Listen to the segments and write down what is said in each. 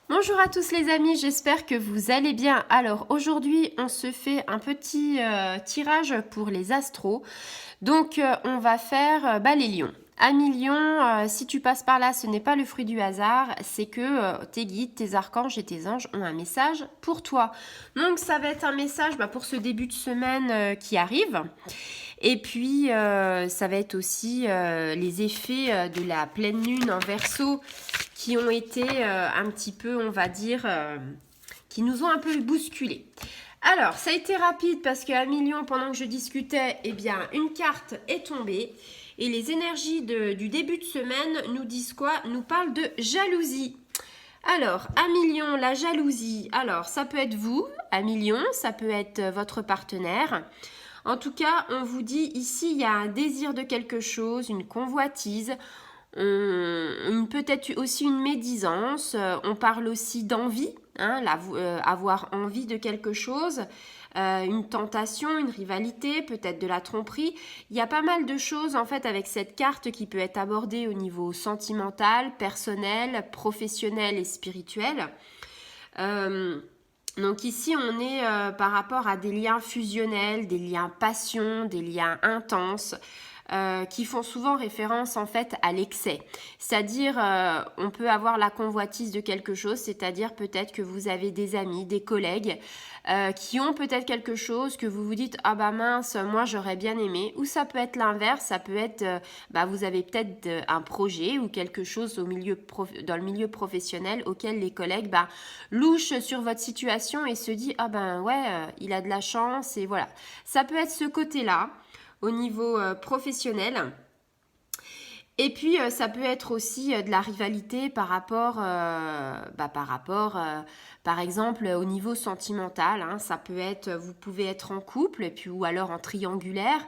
Bonjour à tous les amis, j'espère que vous allez bien. Alors aujourd'hui on se fait un petit tirage pour les astros. Donc on va faire les lions. Amis Lion, si tu passes par là, ce n'est pas le fruit du hasard, c'est que tes guides, tes archanges et tes anges ont un message pour toi. Donc ça va être un message pour ce début de semaine qui arrive. Et puis, ça va être aussi les effets de la pleine lune en Verseau qui ont été un petit peu, on va dire, qui nous ont un peu bousculés. Alors, ça a été rapide parce qu'à Million, pendant que je discutais, eh bien, une carte est tombée. Et les énergies du début de semaine nous disent quoi? Nous parlent de jalousie. Alors, à Million, la jalousie. Alors, ça peut être vous, à Million, ça peut être votre partenaire. En tout cas, on vous dit ici, il y a un désir de quelque chose, une convoitise, peut-être aussi une médisance. On parle aussi d'envie, avoir envie de quelque chose, une tentation, une rivalité, peut-être de la tromperie. Il y a pas mal de choses en fait avec cette carte qui peut être abordée au niveau sentimental, personnel, professionnel et spirituel. Donc ici, on est par rapport à des liens fusionnels, des liens passion, des liens intenses, qui font souvent référence en fait à l'excès. C'est-à-dire, on peut avoir la convoitise de quelque chose, c'est-à-dire peut-être que vous avez des amis, des collègues qui ont peut-être quelque chose que vous vous dites « Ah bah mince, moi j'aurais bien aimé » ou ça peut être l'inverse, ça peut être vous avez peut-être un projet ou quelque chose dans le milieu professionnel auquel les collègues louchent sur votre situation et se disent « Ah ben ouais, il a de la chance » et voilà. Ça peut être ce côté-là au niveau professionnel. Et puis, ça peut être aussi de la rivalité par rapport, par exemple, au niveau sentimental. Ça peut être, vous pouvez être en couple, et puis, ou alors en triangulaire.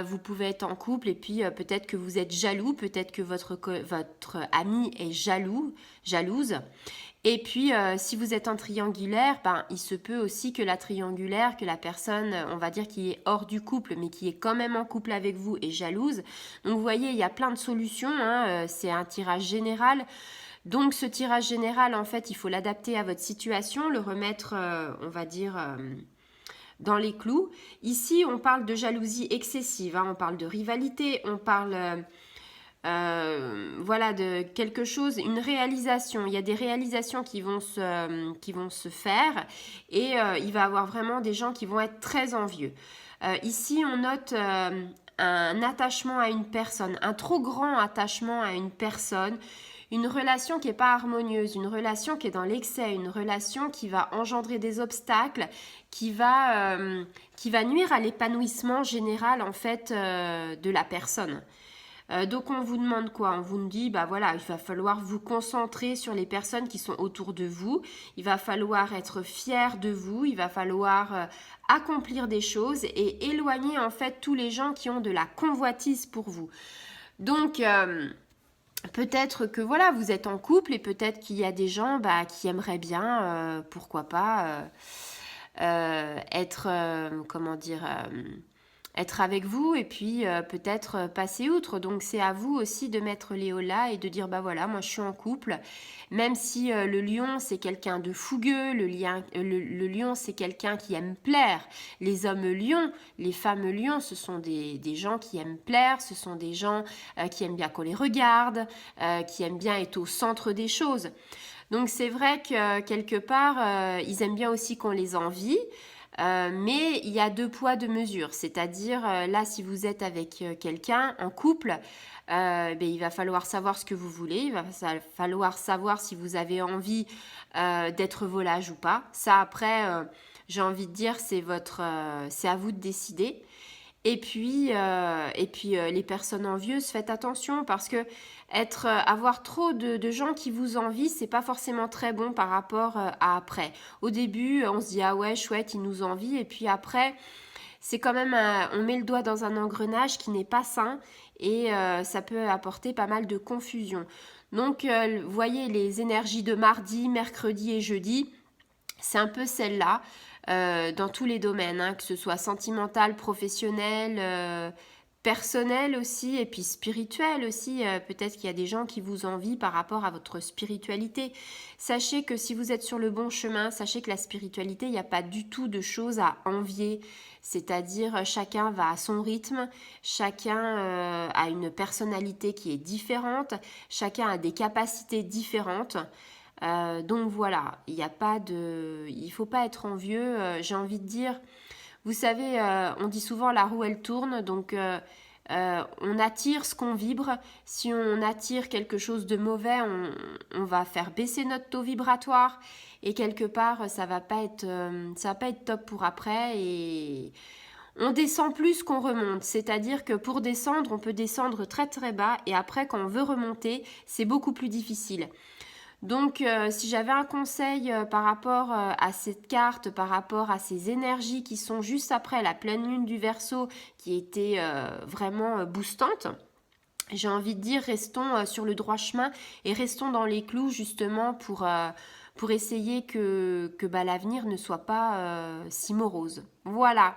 Vous pouvez être en couple, et puis peut-être que vous êtes jaloux, peut-être que votre ami est jalouse. Et puis, si vous êtes en triangulaire, il se peut aussi que la triangulaire, que la personne, on va dire, qui est hors du couple, mais qui est quand même en couple avec vous, est jalouse. Donc, vous voyez, il y a plein de solutions. C'est un tirage général. Donc, ce tirage général, en fait, il faut l'adapter à votre situation, le remettre, on va dire, dans les clous. Ici, on parle de jalousie excessive. On parle de rivalité. On parle... de quelque chose, une réalisation. Il y a des réalisations qui vont se faire et il va y avoir vraiment des gens qui vont être très envieux. Ici, on note un attachement à une personne, un trop grand attachement à une personne, une relation qui n'est pas harmonieuse, une relation qui est dans l'excès, une relation qui va engendrer des obstacles, qui va nuire à l'épanouissement général en fait de la personne. Donc on vous demande quoi? On vous dit, il va falloir vous concentrer sur les personnes qui sont autour de vous. Il va falloir être fier de vous. Il va falloir accomplir des choses et éloigner en fait tous les gens qui ont de la convoitise pour vous. Donc peut-être que vous êtes en couple et peut-être qu'il y a des gens qui aimeraient bien, pourquoi pas, être, être avec vous et puis peut-être passer outre. Donc c'est à vous aussi de mettre les hauts là et de dire moi je suis en couple, même si le lion c'est quelqu'un de fougueux, le lion c'est quelqu'un qui aime plaire. Les hommes lions, les femmes lions, ce sont des gens qui aiment plaire, ce sont des gens qui aiment bien qu'on les regarde, qui aiment bien être au centre des choses. Donc c'est vrai que quelque part ils aiment bien aussi qu'on les envie. Mais il y a 2 poids 2 mesures, c'est-à-dire là si vous êtes avec quelqu'un en couple, il va falloir savoir ce que vous voulez, il va falloir savoir si vous avez envie d'être volage ou pas. Ça après, j'ai envie de dire c'est à vous de décider. Et puis les personnes envieuses, faites attention parce que avoir trop de gens qui vous envient, c'est pas forcément très bon par rapport à après. Au début, on se dit ah ouais chouette, ils nous envient et puis après, c'est quand même on met le doigt dans un engrenage qui n'est pas sain et ça peut apporter pas mal de confusion. Donc vous voyez les énergies de mardi, mercredi et jeudi, c'est un peu celle-là. Dans tous les domaines, que ce soit sentimental, professionnel, personnel aussi et puis spirituel aussi. Peut-être qu'il y a des gens qui vous envient par rapport à votre spiritualité. Sachez que si vous êtes sur le bon chemin, sachez que la spiritualité, il n'y a pas du tout de choses à envier. C'est-à-dire chacun va à son rythme, chacun a une personnalité qui est différente, chacun a des capacités différentes. Donc voilà, il faut pas être envieux. J'ai envie de dire, vous savez, on dit souvent la roue elle tourne, donc on attire ce qu'on vibre. Si on attire quelque chose de mauvais, on va faire baisser notre taux vibratoire et quelque part ça va pas être top pour après et on descend plus qu'on remonte. C'est-à-dire que pour descendre, on peut descendre très très bas et après quand on veut remonter, c'est beaucoup plus difficile. Donc, si j'avais un conseil par rapport à cette carte, par rapport à ces énergies qui sont juste après la pleine lune du Verseau, qui était vraiment boostante, j'ai envie de dire, restons sur le droit chemin et restons dans les clous justement pour essayer que l'avenir ne soit pas si morose. Voilà.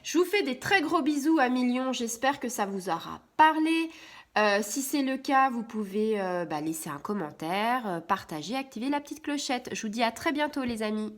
Je vous fais des très gros bisous à millions, j'espère que ça vous aura parlé. Si c'est le cas, vous pouvez laisser un commentaire, partager, activer la petite clochette. Je vous dis à très bientôt les amis.